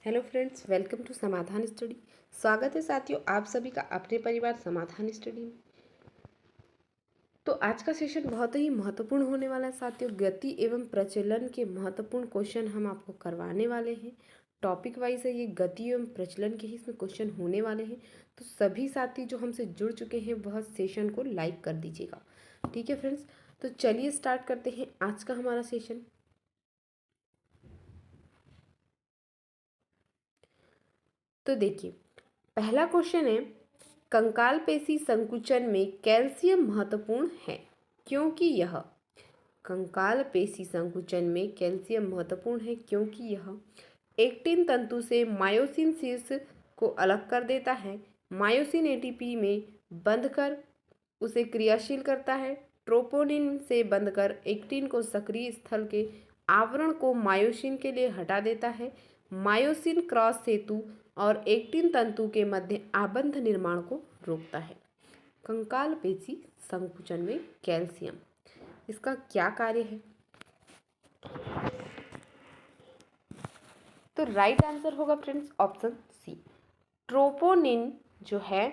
Hello friends, welcome to समाधान study. स्वागत है साथियों आप सभी का अपने परिवार समाधान स्टडी में। तो आज का सेशन बहुत ही महत्वपूर्ण होने वाला है साथियों। गति एवं प्रचलन के महत्वपूर्ण क्वेश्चन हम आपको करवाने वाले हैं। टॉपिक वाइज है ये, गति एवं प्रचलन के ही इसमें क्वेश्चन होने वाले हैं। तो सभी साथी जो हमसे जुड़ चुके हैं वह सेशन को लाइक कर दीजिएगा। ठीक है फ्रेंड्स, तो चलिए स्टार्ट करते हैं आज का हमारा सेशन। तो देखिए, पहला क्वेश्चन है, कंकाल पेशी संकुचन में कैल्शियम महत्वपूर्ण है क्योंकि यह कंकाल पेशी संकुचन में कैल्शियम महत्वपूर्ण है क्योंकि यह एक्टिन तंतु से मायोसिन शीर्ष को अलग कर देता है। मायोसिन एटीपी में बंधकर उसे क्रियाशील करता है। ट्रोपोनिन से बंधकर एक्टिन को सक्रिय स्थल के आवरण को मायोसिन के लिए हटा देता है। मायोसिन क्रॉस सेतु और एक्टिन तंतु के मध्य आबंध निर्माण को रोकता है। कंकाल पेशी संकुचन में कैल्शियम, इसका क्या कार्य है? तो राइट आंसर होगा फ्रेंड्स ऑप्शन सी। ट्रोपोनिन जो है,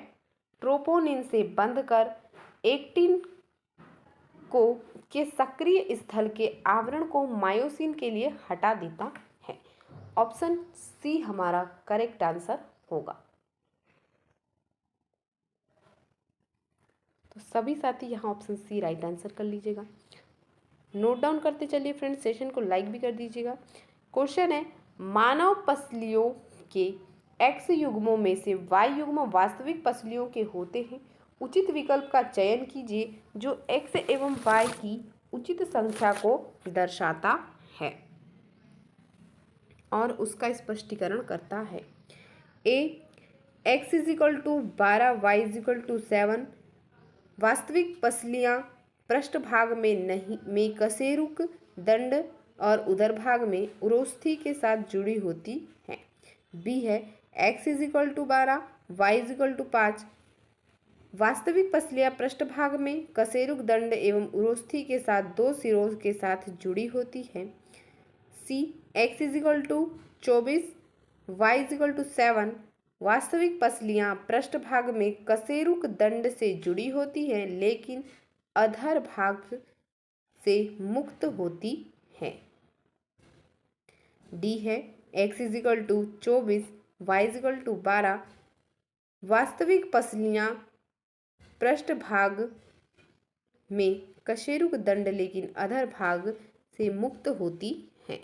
ट्रोपोनिन से बंधकर एक्टिन को के सक्रिय स्थल के आवरण को मायोसिन के लिए हटा देता है। ऑप्शन सी हमारा करेक्ट आंसर होगा। तो सभी साथी यहाँ ऑप्शन सी राइट आंसर कर लीजिएगा। नोट डाउन करते चलिए फ्रेंड्स, सेशन को लाइक भी कर दीजिएगा। क्वेश्चन है, मानव पसलियों के एक्स युग्मों में से वाई युग्म वास्तविक पसलियों के होते हैं। उचित विकल्प का चयन कीजिए जो एक्स एवं वाई की उचित संख्या को दर्शाता है और उसका स्पष्टीकरण करता है। A, x is equal to 12, y is equal to 7। वास्तविक पसलियाँ पृष्ठभाग में कशेरुक दंड और उदर भाग में उरोस्थी के साथ जुड़ी होती हैं। बी है, x is equal to 12, y is equal to 5। वास्तविक पसलियाँ पृष्ठभाग में कशेरुक दंड एवं उरोस्थी के साथ दो सिरों के साथ जुड़ी होती हैं। C, x is equal to 24, y is equal to 7। वास्तविक पसलियाँ पृष्ठभाग में कशेरुक दंड से जुड़ी होती हैं लेकिन अधर भाग से मुक्त होती हैं। डी है, x is equal to 24, y is equal to 12। वास्तविक पसलियाँ पृष्ठभाग में कशेरुक दंड लेकिन अधर भाग से मुक्त होती हैं।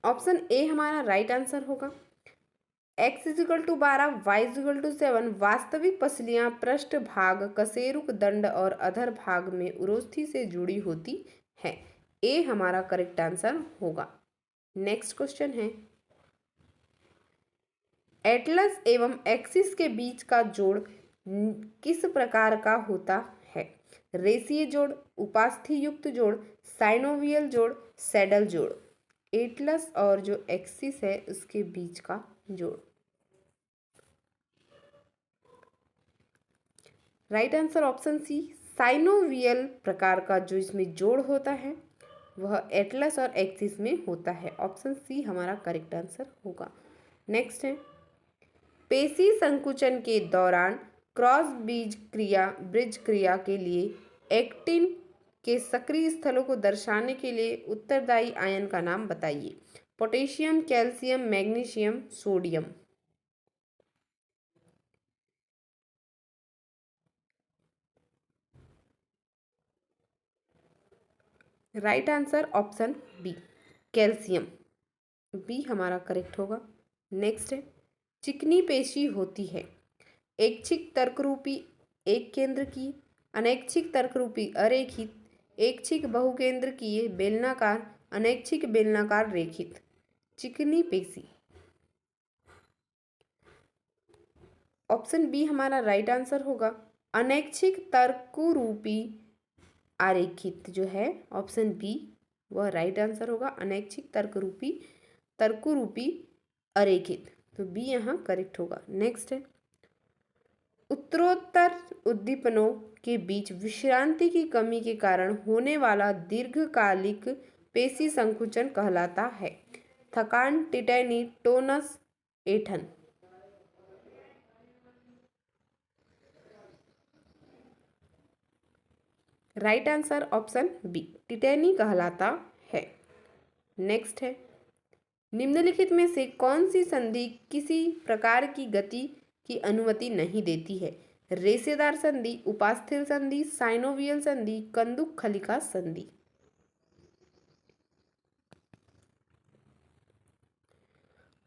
ऑप्शन ए हमारा राइट आंसर होगा। X is equal to 12, y is equal to 7। वास्तविक पसलियाँ पृष्ठभाग कशेरुक दंड और अधर भाग में उरोस्थी से जुड़ी होती हैं। ए हमारा करेक्ट आंसर होगा। नेक्स्ट क्वेश्चन है, एटलस एवं एक्सिस के बीच का जोड़ किस प्रकार का होता है? रेखीय जोड़, उपास्थि युक्त जोड़, साइनोवियल जोड़, सैडल जोड़। एटलस और जो एक्सिस है उसके बीच का जोड़। Right answer option C, synovial प्रकार का जो इसमें जोड़ होता है वह एटलस और एक्सिस में होता है। ऑप्शन सी हमारा करेक्ट आंसर होगा। नेक्स्ट है, पेशी संकुचन के दौरान क्रॉस ब्रिज क्रिया के लिए एक्टिन के सक्रिय स्थलों को दर्शाने के लिए उत्तरदायी आयन का नाम बताइए। Potassium, calcium, magnesium, sodium. Right answer option B, calcium. B हमारा करेक्ट होगा। नेक्स्ट है, चिकनी पेशी होती है ऐच्छिक तर्करूपी एक केंद्र की, अनैच्छिक तर्करूपी अरेखित, ऐच्छिक बहुकेंद्र की, बेलनाकार, अनैच्छिक बेलनाकार रेखित। चिकनी पेशी। ऑप्शन बी हमारा राइट आंसर होगा। अनैच्छिक तर्करूपी आरेखित जो है ऑप्शन बी वह राइट आंसर होगा। अनैच्छिक तर्करूपी अरेखित, तो बी यहाँ करेक्ट होगा। नेक्स्ट है, उत्तरोत्तर उद्दीपनों के बीच विश्रांति की कमी के कारण होने वाला दीर्घकालिक पेशी संकुचन कहलाता है। थकान, टिटैनी, टोनस, ऐंठन। Right answer option B, tetany कहलाता है। नेक्स्ट है, निम्नलिखित में से कौन सी संधि किसी प्रकार की गति की अनुमति नहीं देती है? रेशेदार संधि, उपास्थि संधि, साइनोवियल संधि, कंदुक खलिका संधि।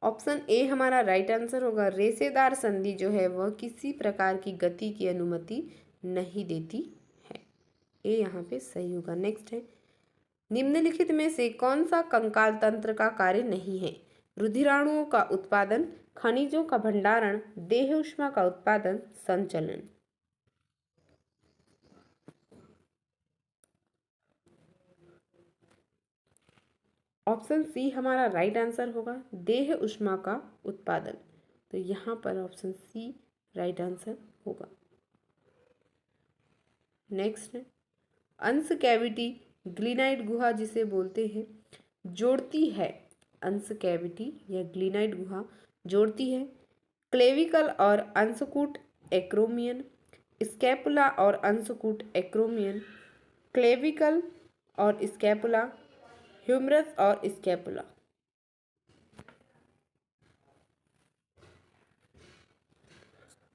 ऑप्शन ए हमारा राइट आंसर होगा। रेशेदार संधि जो है वह किसी प्रकार की गति की अनुमति नहीं देती है। ए यहाँ पे सही होगा। नेक्स्ट है, निम्नलिखित में से कौन सा कंकाल तंत्र का कार्य नहीं है? रुधिराणुओं का उत्पादन, खनिजों का भंडारण, देह ऊष्मा का उत्पादन, संचलन। ऑप्शन सी हमारा राइट आंसर होगा, देह ऊष्मा का उत्पादन। तो यहाँ पर ऑप्शन सी राइट आंसर होगा। नेक्स्ट है, अंश कैविटी ग्लिनाइड गुहा जिसे बोलते हैं जोड़ती है। अंश कैविटी या ग्लिनाइड गुहा जोड़ती है क्लेविकल और अंशकूट एक्रोमियन, स्कैपुला और अंशकूट एक्रोमियन, क्लेविकल और स्कैपुला, ह्यूमरस और स्कैपुला।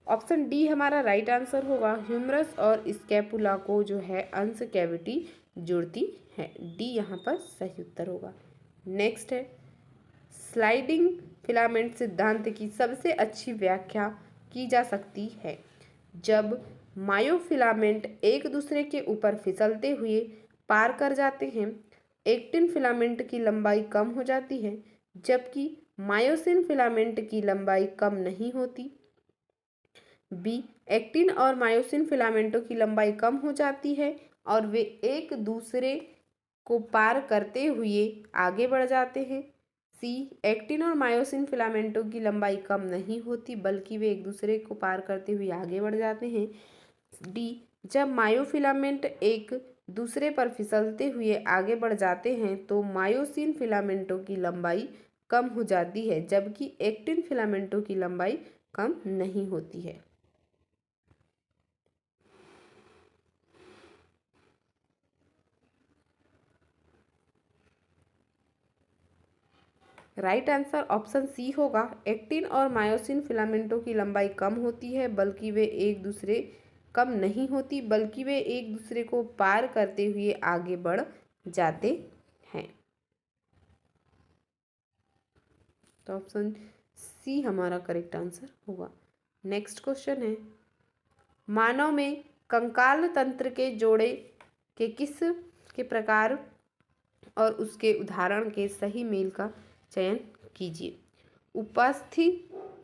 ऑप्शन डी हमारा राइट आंसर होगा। ह्यूमरस और स्कैपुला को जो है अंश कैविटी जुड़ती है। डी यहाँ पर सही उत्तर होगा। नेक्स्ट है, स्लाइडिंग फिलामेंट सिद्धांत की सबसे अच्छी व्याख्या की जा सकती है जब मायोफिलामेंट एक दूसरे के ऊपर फिसलते हुए पार कर जाते हैं। एक्टिन फिलामेंट की लंबाई कम हो जाती है जबकि मायोसिन फिलामेंट की लंबाई कम नहीं होती। बी, एक्टिन और मायोसिन फिलामेंटों की लंबाई कम हो जाती है और वे एक दूसरे को पार करते हुए आगे बढ़ जाते हैं। सी, एक्टिन और मायोसिन फिलामेंटों की लंबाई कम नहीं होती बल्कि वे एक दूसरे को पार करते हुए आगे बढ़ जाते हैं। डी, जब मायोफिलामेंट एक दूसरे पर फिसलते हुए आगे बढ़ जाते हैं तो मायोसिन फिलामेंटों की लंबाई कम हो जाती है जबकि एक्टिन फिलामेंटों की लंबाई कम नहीं होती है। राइट आंसर ऑप्शन सी होगा। एक्टिन और मायोसिन फिलामेंटों की लंबाई कम होती है बल्कि वे एक दूसरे कम नहीं होती बल्कि वे एक दूसरे को पार करते हुए आगे बढ़ जाते हैं। तो ऑप्शन सी हमारा करेक्ट आंसर होगा। नेक्स्ट क्वेश्चन है, मानव में कंकाल तंत्र के जोड़े के किस के प्रकार और उसके उदाहरण के सही मेल का चयन कीजिए। उपास्थि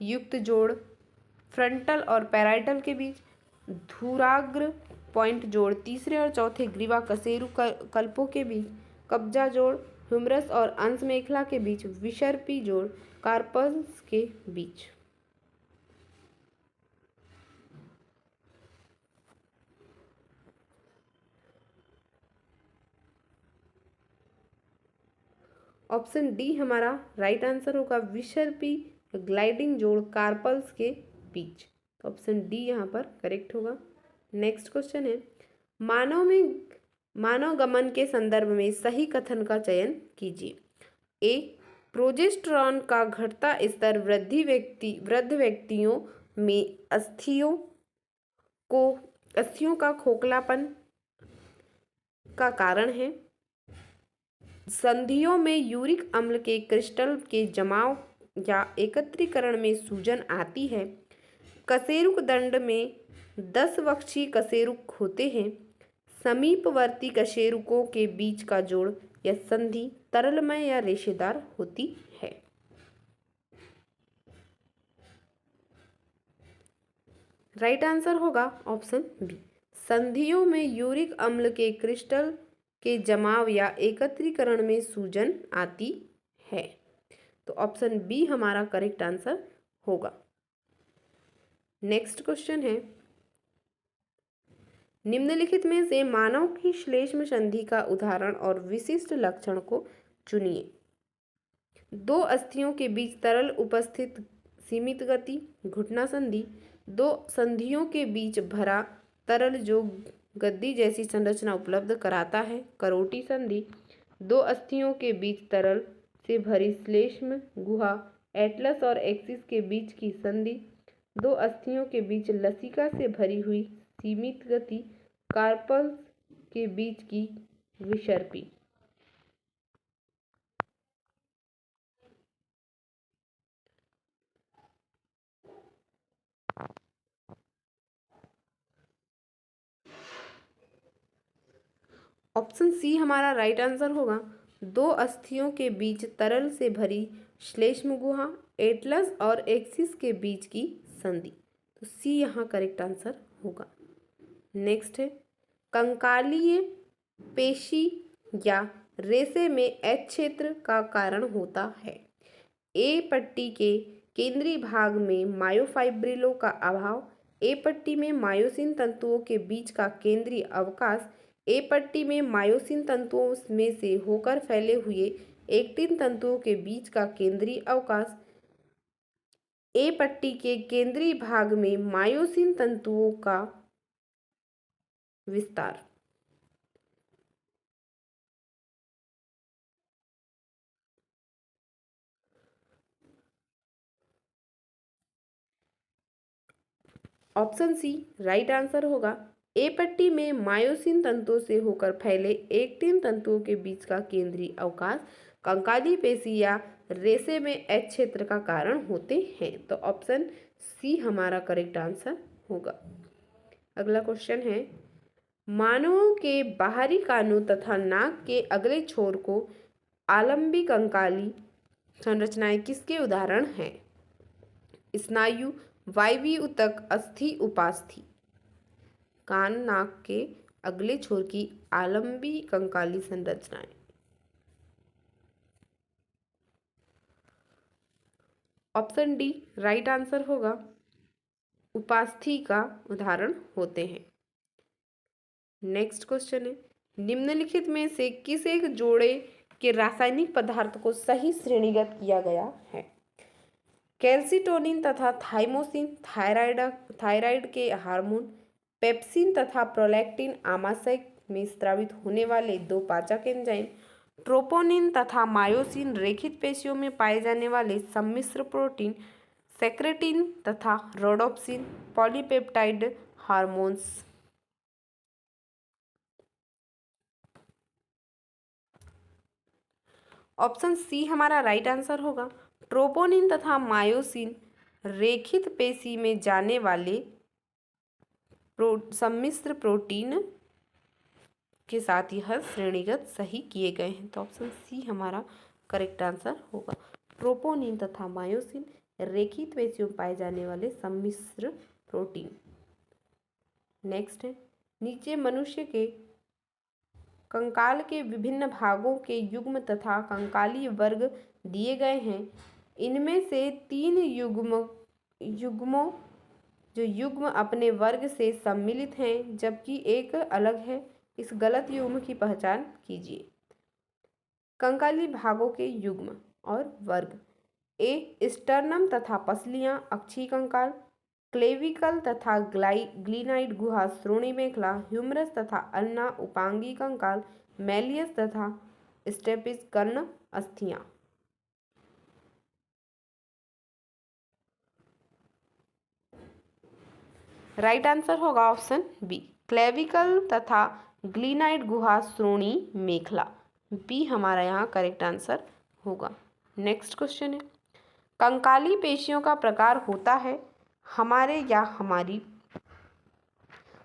युक्त जोड़, फ्रंटल और पैराइटल के बीच, धुराग्र पॉइंट जोड़, तीसरे और चौथे ग्रीवा कशेरु कल्पों के बीच, कब्जा जोड़, ह्यूमरस और अंश मेखला के बीच, विसर्पी जोड़, कार्पस के बीच। ऑप्शन डी हमारा राइट आंसर होगा। विसर्पी ग्लाइडिंग जोड़ कार्पल्स के बीच। तो ऑप्शन डी यहाँ पर करेक्ट होगा। नेक्स्ट क्वेश्चन है, मानव गमन के संदर्भ में सही कथन का चयन कीजिए। ए, प्रोजेस्टेरॉन का घटता स्तर वृद्ध व्यक्तियों में अस्थियों का खोखलापन का कारण है। संधियों में यूरिक अम्ल के क्रिस्टल के जमाव या एकत्रीकरण में सूजन आती है। कशेरुक दंड में 10 वक्षीय कशेरुक होते हैं। समीपवर्ती कशेरुकों के बीच का जोड़ या संधि तरलमय या रेशेदार होती है। राइट आंसर होगा ऑप्शन बी। संधियों में यूरिक अम्ल के क्रिस्टल के जमाव या एकत्रीकरण में सूजन आती है। तो ऑप्शन बी हमारा करेक्ट आंसर होगा। नेक्स्ट क्वेश्चन है, निम्नलिखित में से मानव की श्लेष्म संधि का उदाहरण और विशिष्ट लक्षण को चुनिए। दो अस्थियों के बीच तरल उपस्थित सीमित गति घुटना संधि। दो संधियों के बीच भरा तरल जो गद्दी जैसी संरचना उपलब्ध कराता है करोटी संधि। दो अस्थियों के बीच तरल से भरी श्लेष्म गुहा एटलस और एक्सिस के बीच की संधि। दो अस्थियों के बीच लसिका से भरी हुई सीमित गति कार्पल्स के बीच की विसर्पी। ऑप्शन सी हमारा राइट आंसर होगा। दो अस्थियों के बीच तरल से भरी श्लेष्म गुहा एटलस और एक्सिस के बीच की संधि, तो सी यहाँ करेक्ट आंसर होगा। नेक्स्ट है, कंकालीय पेशी या रेशे में एच क्षेत्र का कारण होता है। ए पट्टी के केंद्रीय भाग में मायोफाइब्रिलों का अभाव। ए पट्टी में मायोसिन तंतुओं के बीच का केंद्रीय अवकाश। ए पट्टी में मायोसिन तंतुओं में से होकर फैले हुए एक्टिन तंतुओं के बीच का केंद्रीय अवकाश। ए पट्टी के केंद्रीय भाग में मायोसिन तंतुओं का विस्तार। ऑप्शन सी राइट आंसर होगा। ए पट्टी में मायोसिन तंतुओं से होकर फैले एक्टिन तंतुओं के बीच का केंद्रीय अवकाश कंकाली पेशी या रेशे में एच क्षेत्र का कारण होते हैं, तो ऑप्शन सी हमारा करेक्ट आंसर होगा। अगला क्वेश्चन है, मानवों के बाहरी कानों तथा नाक के अगले छोर को आलंबी कंकाली संरचनाएं किसके उदाहरण हैं? स्नायु, वायवीय ऊतक, अस्थि, उपास्थि। कान नाक के अगले छोर की आलंबी कंकाली संरचनाएं। ऑप्शन डी राइट आंसर होगा। उपास्थि का उदाहरण होते हैं। नेक्स्ट क्वेश्चन है, निम्नलिखित में से किस एक जोड़े के रासायनिक पदार्थ को सही श्रेणीगत किया गया है? कैल्सिटोनिन तथा थाइमोसिन थायराइड के हार्मोन। पेप्सिन तथा प्रोलैक्टिन आमाशय में स्रावित होने वाले दो पाचक एंजाइम। ट्रोपोनिन तथा मायोसिन रेखित पेशियों में पाए जाने वाले सम्मिश्र प्रोटीन। सेक्रेटिन तथा rhodopsin polypeptide hormones. Option C हमारा राइट आंसर होगा। ट्रोपोनिन तथा मायोसिन रेखित पेशी में जाने वाले सम्मिश्र प्रोटीन के साथ यह श्रेणीगत सही किए गए हैं, तो ऑप्शन सी हमारा करेक्ट आंसर होगा। ट्रोपोनिन तथा मायोसिन रेखित पेशियों में पाए जाने वाले सम्मिश्र प्रोटीन। नेक्स्ट है, नीचे मनुष्य के कंकाल के विभिन्न भागों के युग्म तथा कंकाली वर्ग दिए गए हैं। इनमें से तीन युग्म अपने वर्ग से सम्मिलित हैं जबकि एक अलग है। इस गलत युग्म की पहचान कीजिए। कंकाली भागों के युग्म और वर्ग। ए स्टर्नम तथा पसलियां अक्षीय कंकाल। क्लेविकल तथा ग्लीनाइड गुहा श्रोणि मेखला। ह्यूमरस तथा अल्ना उपांगी कंकाल। मैलियस तथा स्टेपिस कर्ण अस्थियां। राइट आंसर होगा ऑप्शन बी, क्लेविकल तथा ग्लीनाइड गुहा श्रोणि मेखला। बी हमारा यहाँ करेक्ट आंसर होगा। नेक्स्ट क्वेश्चन है, कंकाली पेशियों का प्रकार होता है हमारे या हमारी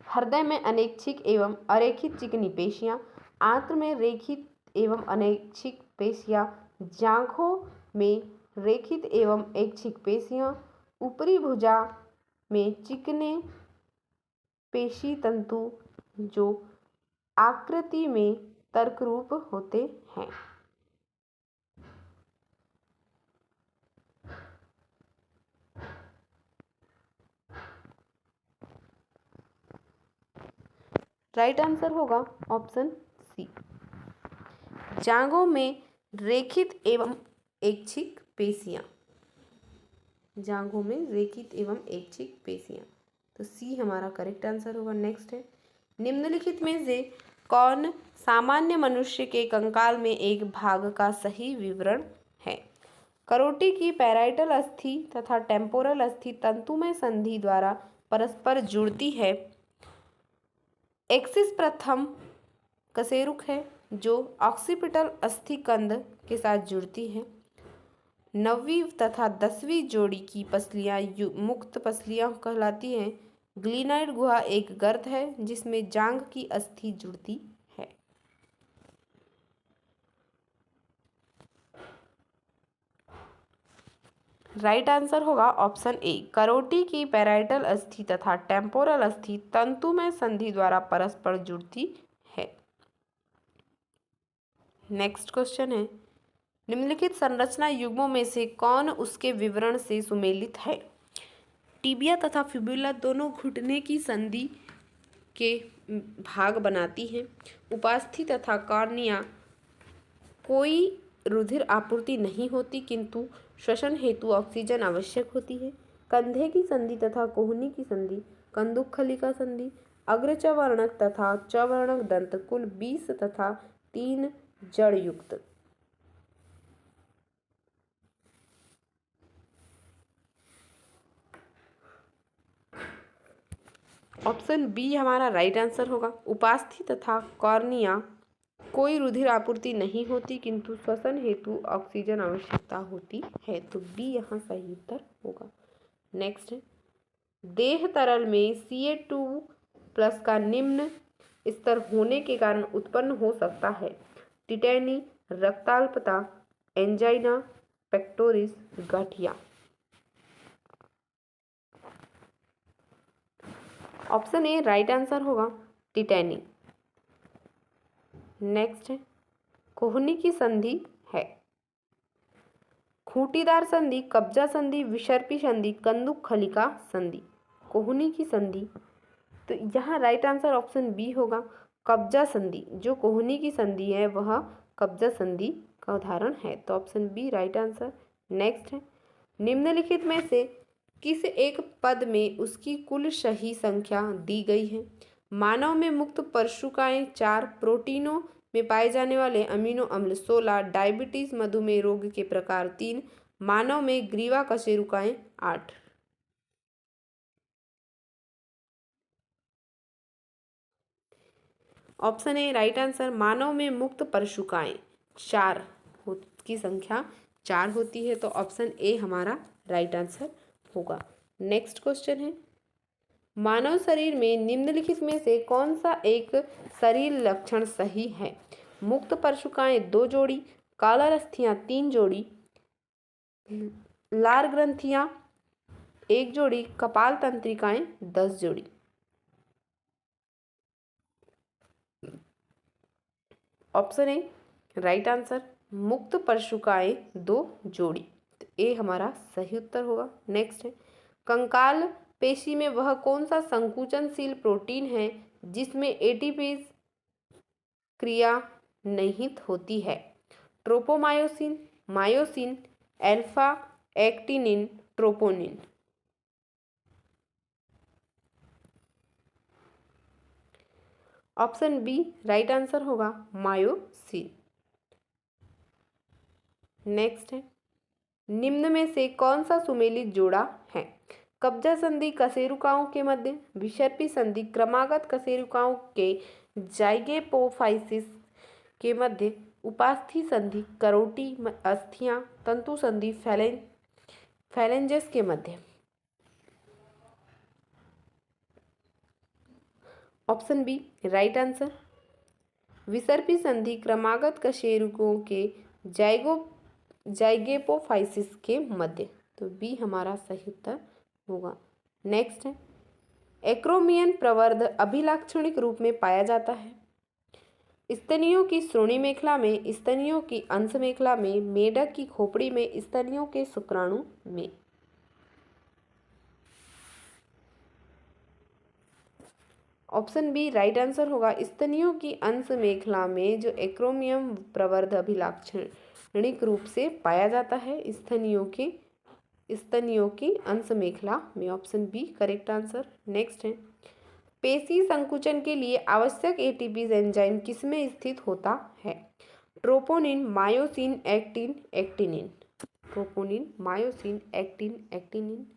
हृदय में अनैच्छिक एवं अरेखित चिकनी पेशियां। आंत्र में रेखित एवं अनैच्छिक पेशियां। जांघों में रेखित एवं ऐच्छिक पेशियां। ऊपरी भुजा में चिकने पेशी तंतु जो आकृति में तर्करूप होते हैं। राइट आंसर होगा ऑप्शन सी। जांघों में रेखित एवं ऐच्छिक पेशियां, जांघों में रेखित एवं ऐच्छिक पेशियां, तो सी हमारा करेक्ट आंसर होगा। नेक्स्ट है, निम्नलिखित में से कौन सामान्य मनुष्य के कंकाल में एक भाग का सही विवरण है? करोटी की पैराइटल अस्थि तथा टेम्पोरल अस्थि तंतुमय संधि द्वारा परस्पर जुड़ती है। एक्सिस प्रथम कशेरुक है जो ऑक्सीपिटल अस्थिकंद के साथ जुड़ती है। 9वीं तथा 10वीं जोड़ी की पसलियां मुक्त पसलियां कहलाती हैं। ग्लिनाइड गुहा एक गर्त है जिसमें जांघ की अस्थि जुड़ती है। राइट आंसर होगा ऑप्शन ए। करोटी की पैराइटल अस्थि तथा टेम्पोरल अस्थि तंतुमय संधि द्वारा परस्पर जुड़ती है। नेक्स्ट क्वेश्चन है, निम्नलिखित संरचना युग्मों में से कौन उसके विवरण से सुमेलित है? टिबिया तथा फिबुला दोनों घुटने की संधि के भाग बनाती हैं। उपास्थि तथा कॉर्निया कोई रुधिर आपूर्ति नहीं होती किंतु श्वसन हेतु ऑक्सीजन आवश्यक होती है। कंधे की संधि तथा कोहनी की संधि, कंदुकखलिका संधि, अग्रचवर्णक तथा चवर्णक दंत कुल 20 तथा 3 जड़ युक्त। ऑप्शन बी हमारा राइट आंसर होगा। उपास्थि तथा कॉर्निया कोई रुधिर आपूर्ति नहीं होती किंतु श्वसन हेतु ऑक्सीजन आवश्यकता होती है, तो बी यहाँ सही उत्तर होगा। नेक्स्ट है, देह तरल में Ca2+ का निम्न स्तर होने के कारण उत्पन्न हो सकता है। टिटेनी, रक्ताल्पता, एंजाइना पेक्टोरिस, गठिया। ऑप्शन ए राइट आंसर होगा टिटेनी। नेक्स्ट है, कोहनी की संधि है खूंटीदार संधि, कब्जा संधि, विसर्पी संधि, कंदुकखलिका संधि। कोहनी की संधि, तो यहाँ राइट आंसर ऑप्शन बी होगा कब्जा संधि। जो कोहनी की संधि है वह कब्जा संधि का उदाहरण है, तो option B right answer. Next है, निम्नलिखित में से किस एक पद में उसकी कुल सही संख्या दी गई है? मानव में मुक्त परशुकाएं 4, प्रोटीनों में पाए जाने वाले अमीनो अम्ल 16, डायबिटीज मधुमेह रोग के प्रकार 3, मानव में ग्रीवा कशेरुकाएं 8। ऑप्शन ए राइट आंसर, मानव में मुक्त परशुकाएं 4 की संख्या 4 होती है, तो ऑप्शन ए हमारा राइट आंसर होगा। नेक्स्ट क्वेश्चन है, मानव शरीर में निम्नलिखित में से कौन सा एक शरीर लक्षण सही है? मुक्त परशुकाएं 2 जोड़ी, कॉलर अस्थियां 3 जोड़ी, लार ग्रंथियां 1 जोड़ी, कपाल तंत्रिकाएं 10 जोड़ी। ऑप्शन ए राइट आंसर, मुक्त परशुकाएं 2 जोड़ी, तो ए हमारा सही उत्तर होगा। नेक्स्ट है, कंकाल पेशी में वह कौन सा संकुचनशील प्रोटीन है जिसमें एटीपेज क्रिया निहित होती है? Tropomyosin, myosin, alpha actinin, troponin. Option B right answer होगा मायोसिन। नेक्स्ट है, निम्न में से कौन सा सुमेलित जोड़ा है? कब्जा संधि कशेरुकाओं के मध्य, विसर्पी संधि क्रमागत कशेरुकाओं के जाइगोपोफाइसिस के मध्य, उपास्थि संधि करोटी अस्थियां तंतु संधि फैलेंजेस के मध्य। ऑप्शन बी राइट आंसर, विसर्पी संधि क्रमागत कशेरुकों के जाइगोपोफाइसिस के मध्य, तो बी हमारा सही उत्तर होगा। नेक्स्ट है, एक्रोमियन प्रवर्ध अभिलाक्षणिक रूप में पाया जाता है। स्तनियों की श्रोणि मेखला में, स्तनियों की अंश मेखला में, मेढक की खोपड़ी में, स्तनियों के शुक्राणु में। ऑप्शन बी राइट आंसर होगा। स्तनियों की अंश मेखला में जो एक्रोमियम प्रवर्ध अभिलाक्षणिक रूप से पाया जाता है स्तनियों की अंश मेखला में। Option B correct answer. Next है, पेशी संकुचन के लिए आवश्यक एटीपी एंजाइम किसमें स्थित होता है? Troponin, myosin, actin, actinin. Troponin, myosin, actin, actinin.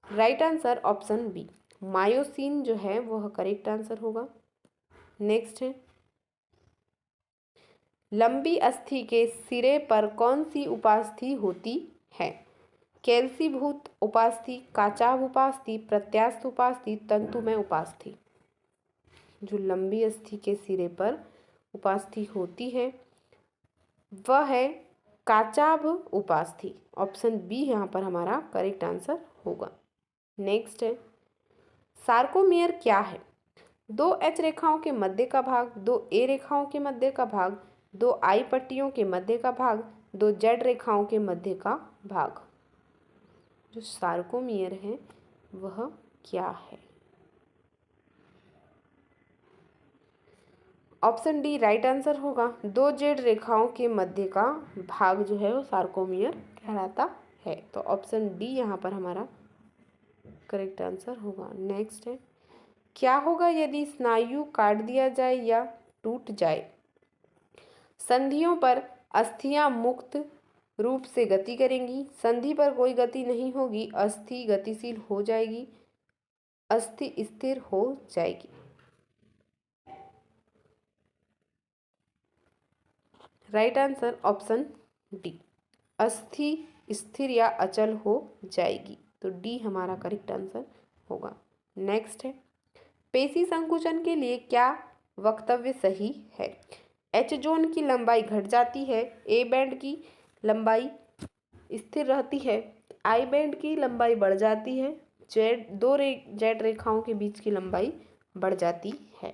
Right answer option B myosin जो है वह करेक्ट आंसर होगा। नेक्स्ट है, लंबी अस्थि के सिरे पर कौन सी उपास्थि होती है? कैल्सीभूत उपास्थि, काचाभ उपास्थि, प्रत्यास्थ उपास्थि, तंतुमय उपास्थि। जो लंबी अस्थि के सिरे पर उपास्थि होती है वह है काचाभ उपास्थि। ऑप्शन बी यहाँ पर हमारा करेक्ट आंसर होगा। नेक्स्ट है, सार्कोमियर क्या है? 2 H रेखाओं के मध्य का भाग, 2 A रेखाओं के मध्य का भाग, 2 I पट्टियों के मध्य का भाग, 2 Z रेखाओं के मध्य का भाग। जो सार्कोमियर है वह क्या है? ऑप्शन डी राइट आंसर होगा। 2 Z रेखाओं के मध्य का भाग जो है वो सार्कोमियर कहलाता है। तो ऑप्शन डी यहाँ पर हमारा करेक्ट आंसर होगा। नेक्स्ट है, क्या होगा यदि स्नायु काट दिया जाए या टूट जाए? संधियों पर अस्थियां मुक्त रूप से गति करेंगी, संधि पर कोई गति नहीं होगी, अस्थि गतिशील हो जाएगी, अस्थि स्थिर हो जाएगी। राइट आंसर ऑप्शन डी, अस्थि स्थिर या अचल हो जाएगी। तो डी हमारा करेक्ट आंसर होगा। नेक्स्ट है, पेशी संकुचन के लिए क्या वक्तव्य सही है? एच जोन की लंबाई घट जाती है, ए बैंड की लंबाई स्थिर रहती है, आई बैंड की लंबाई बढ़ जाती है, जेड रेखाओं के बीच की लंबाई बढ़ जाती है।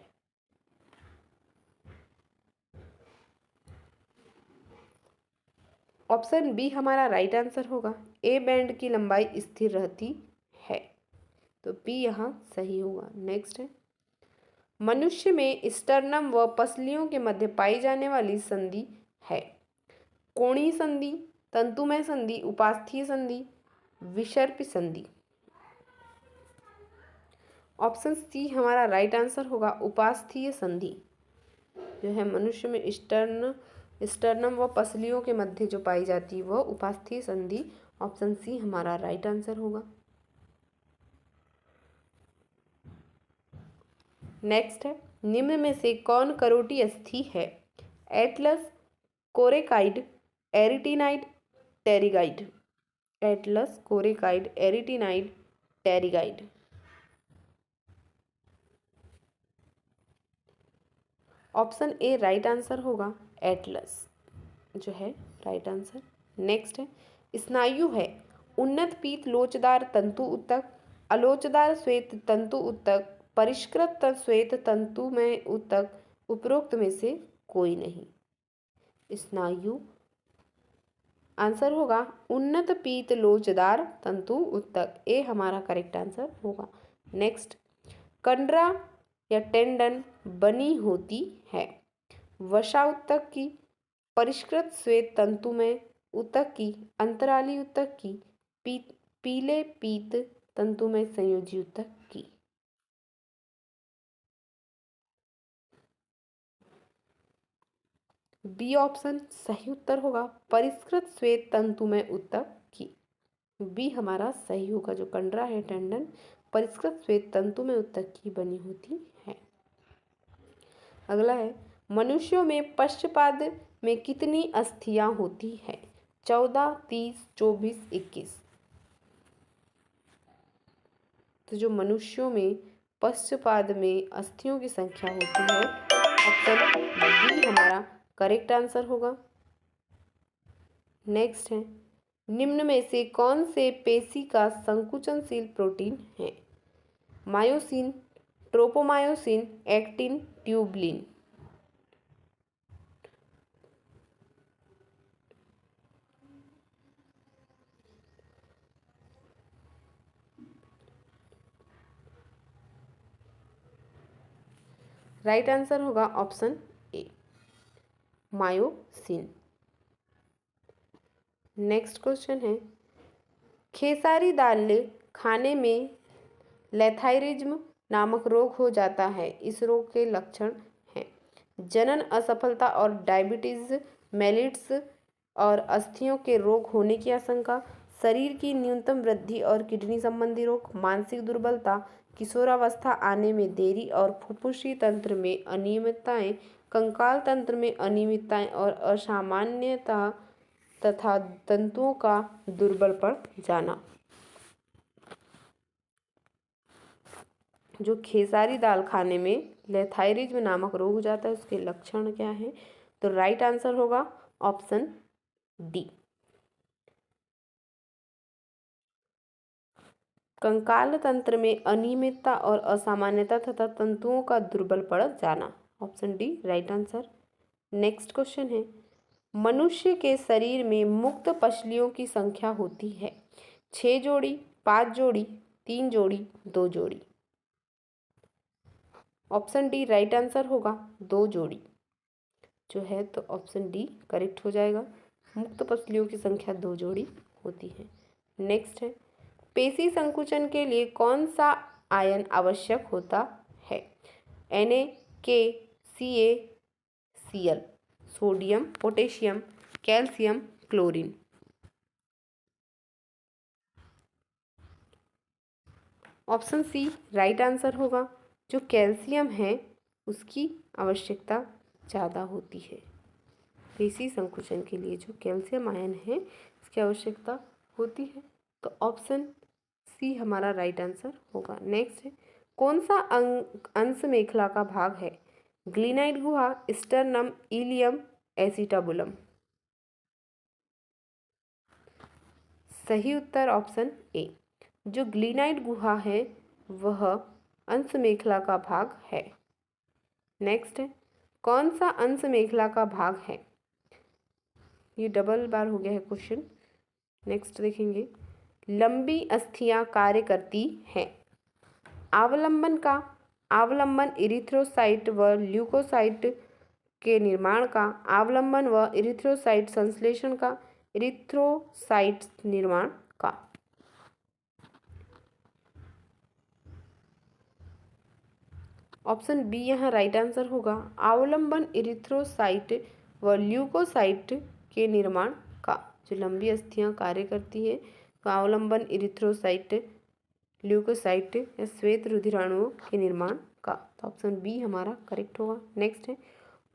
ऑप्शन बी हमारा राइट आंसर होगा। ए बैंड की लंबाई स्थिर रहती है। तो बी यहाँ सही होगा। नेक्स्ट है, मनुष्य में स्टर्नम व पसलियों के मध्य पाई जाने वाली संधि है? कोणीय संधि, तंतुमय संधि, उपास्थीय संधि, विसर्पी संधि। ऑप्शन सी हमारा राइट आंसर होगा। उपास्थीय संधि जो है मनुष्य में स्टर्नम व पसलियों के मध्य जो पाई जाती है वह उपास्थीय संधि। ऑप्शन सी हमारा राइट आंसर होगा। नेक्स्ट है, निम्न में से कौन करोटी अस्थि है? Atlas, coracoid, arytenoid, pterygoid. Atlas, coracoid, arytenoid, pterygoid. Option A right answer होगा। एटलस जो है राइट आंसर। नेक्स्ट है, स्नायु है उन्नत पीत लोचदार तंतु ऊतक, अलोचदार श्वेत तंतु ऊतक, परिष्कृत श्वेत तंतु में ऊतक, उपरोक्त में से कोई नहीं। स्नायु आंसर होगा उन्नत पीत लोचदार तंतु ऊतक। ए हमारा करेक्ट आंसर होगा। नेक्स्ट, कंडरा या टेंडन बनी होती है वसा ऊतक की, परिष्कृत श्वेत तंतु में ऊतक की, अंतराली ऊतक की, पीले पीत तंतु में संयोजी ऊतक की। बी ऑप्शन सही उत्तर होगा। परिष्कृत श्वेत तंतु में ऊतक की। बी हमारा सही होगा। जो कंडरा है टेंडन परिष्कृत श्वेत तंतु में ऊतक की बनी होती है। अगला है, मनुष्यों में पश्चपाद में कितनी अस्थियां होती है? 14, 30, 24, 21। तो जो मनुष्यों में पश्चपाद में अस्थियों की संख्या होती है ऑप्शन बी हमारा करेक्ट आंसर होगा। नेक्स्ट है, निम्न में से कौन से पेशी का संकुचनशील प्रोटीन है? Myosin, tropomyosin, actin, tubulin. Right answer होगा option A, myosin. Next question है, खेसारी दाल खाने में लेथाइरिज्म नामक रोग हो जाता है, इस रोग के लक्षण हैं जनन असफलता और डायबिटीज मेलिट्स और अस्थियों के रोग होने की आशंका, शरीर की न्यूनतम वृद्धि और किडनी संबंधी रोग, मानसिक दुर्बलता, किशोरावस्था आने में देरी और फुफ्फुसी तंत्र में अनियमितताएं, कंकाल तंत्र में अनियमितताएं और असामान्यता तथा तंतुओं का दुर्बल पड़ जाना। जो खेसारी दाल खाने में लेथाइरिज्म नामक रोग हो जाता है उसके लक्षण क्या है? तो राइट आंसर होगा ऑप्शन डी, कंकाल तंत्र में अनियमितता और असामान्यता तथा तंतुओं का दुर्बल पड़ जाना। Option D right answer. Next question है, मनुष्य के शरीर में मुक्त पसलियों की संख्या होती है 6 जोड़ी, 5 जोड़ी, 3 जोड़ी, 2 जोड़ी। ऑप्शन डी राइट आंसर होगा 2 जोड़ी जो है, तो ऑप्शन डी करेक्ट हो जाएगा। मुक्त पसलियों की संख्या 2 जोड़ी होती है। नेक्स्ट है, पेशी संकुचन के लिए कौन सा आयन आवश्यक होता है? Na, K, Ca, Cl, sodium, potassium, calcium, chlorine. Option C right answer होगा। जो कैल्शियम है उसकी आवश्यकता ज़्यादा होती है, पेशी संकुचन के लिए जो कैल्शियम आयन है इसकी आवश्यकता होती है, तो ऑप्शन सी हमारा राइट आंसर होगा। नेक्स्ट है, कौन सा अंश मेखला का भाग है? ग्लिनाइड गुहा, स्टर्नम, इलियम, एसिटाबुलम। सही उत्तर ऑप्शन ए, जो ग्लिनाइड गुहा है वह अंश मेखला का भाग है। नेक्स्ट है, कौन सा अंश मेखला का भाग है? ये डबल बार हो गया है क्वेश्चन। नेक्स्ट देखेंगे, लंबी अस्थियां कार्य करती हैं। अवलंबन का, अवलंबन इरिथ्रोसाइट व ल्यूकोसाइट के निर्माण का, अवलंबन व इरिथ्रोसाइट संश्लेषण का, इरिथ्रोसाइट निर्माण का। ऑप्शन बी यहाँ राइट आंसर होगा। अवलंबन इरिथ्रोसाइट व ल्यूकोसाइट के निर्माण का। जो लंबी अस्थियां कार्य करती है तो अवलंबन इरिथ्रोसाइट, ल्यूकोसाइट या श्वेत रुधिराणुओं के निर्माण का। तो ऑप्शन बी हमारा करेक्ट होगा। नेक्स्ट है,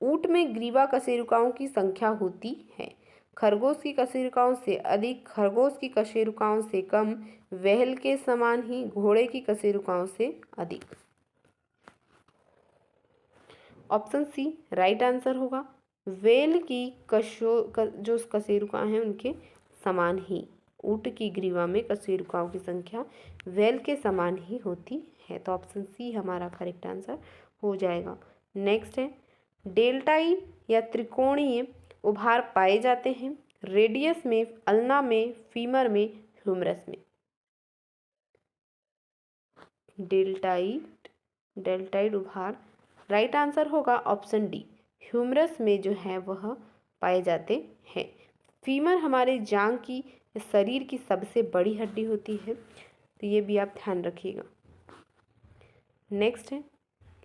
ऊंट में ग्रीवा कशेरुकाओं की संख्या होती है। खरगोश की कशेरुकाओं से अधिक, खरगोश की कशेरुकाओं से कम, व्हेल के समान ही, घोड़े की कशेरुकाओं से अधिक। ऑप्शन सी राइट आंसर होगा। व्हेल की जो कशेरुकाएं हैं उनके समान ही, ऊंट की ग्रीवा में कशेरुकाओं की संख्या व्हेल के समान ही होती है, तो ऑप्शन सी हमारा करेक्ट आंसर हो जाएगा। नेक्स्ट है, डेल्टाई या त्रिकोणीय उभार पाए जाते हैं रेडियस में, अल्ना में, फीमर में, ह्यूमरस में। डेल्टाइड उभार राइट आंसर होगा ऑप्शन डी, ह्यूमरस में जो है वह पाए जाते हैं। फीमर हमारे जांघ की, शरीर की सबसे बड़ी हड्डी होती है, तो ये भी आप ध्यान रखिएगा। नेक्स्ट है,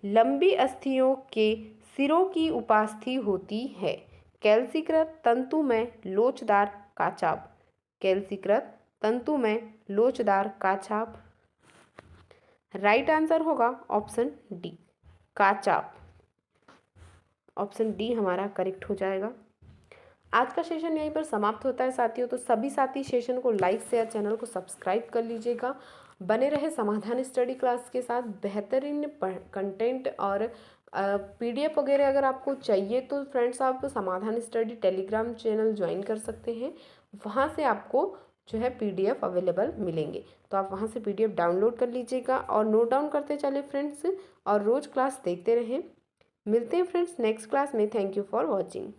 लंबी अस्थियों के सिरों की उपास्थि होती है। कैल्सीकृत तंतुमय लोचदार काचाभ, कैल्सीकृत तंतुमय लोचदार काचाभ। राइट आंसर होगा ऑप्शन डी, काचाभ। ऑप्शन डी हमारा करेक्ट हो जाएगा। आज का सेशन यहीं पर समाप्त होता है साथियों, तो सभी साथी सेशन को लाइक शेयर, चैनल को सब्सक्राइब कर लीजिएगा। बने रहे समाधान स्टडी क्लास के साथ। बेहतरीन कंटेंट और पीडीएफ वगैरह अगर आपको चाहिए तो फ्रेंड्स आप समाधान स्टडी टेलीग्राम चैनल ज्वाइन कर सकते हैं, वहाँ से आपको जो है पीडीएफ अवेलेबल मिलेंगे, तो आप वहाँ से पीडीएफ डाउनलोड कर लीजिएगा और नोट डाउन करते चले फ्रेंड्स, और रोज़ क्लास देखते रहें। मिलते हैं फ्रेंड्स नेक्स्ट क्लास में। Thank you for watching.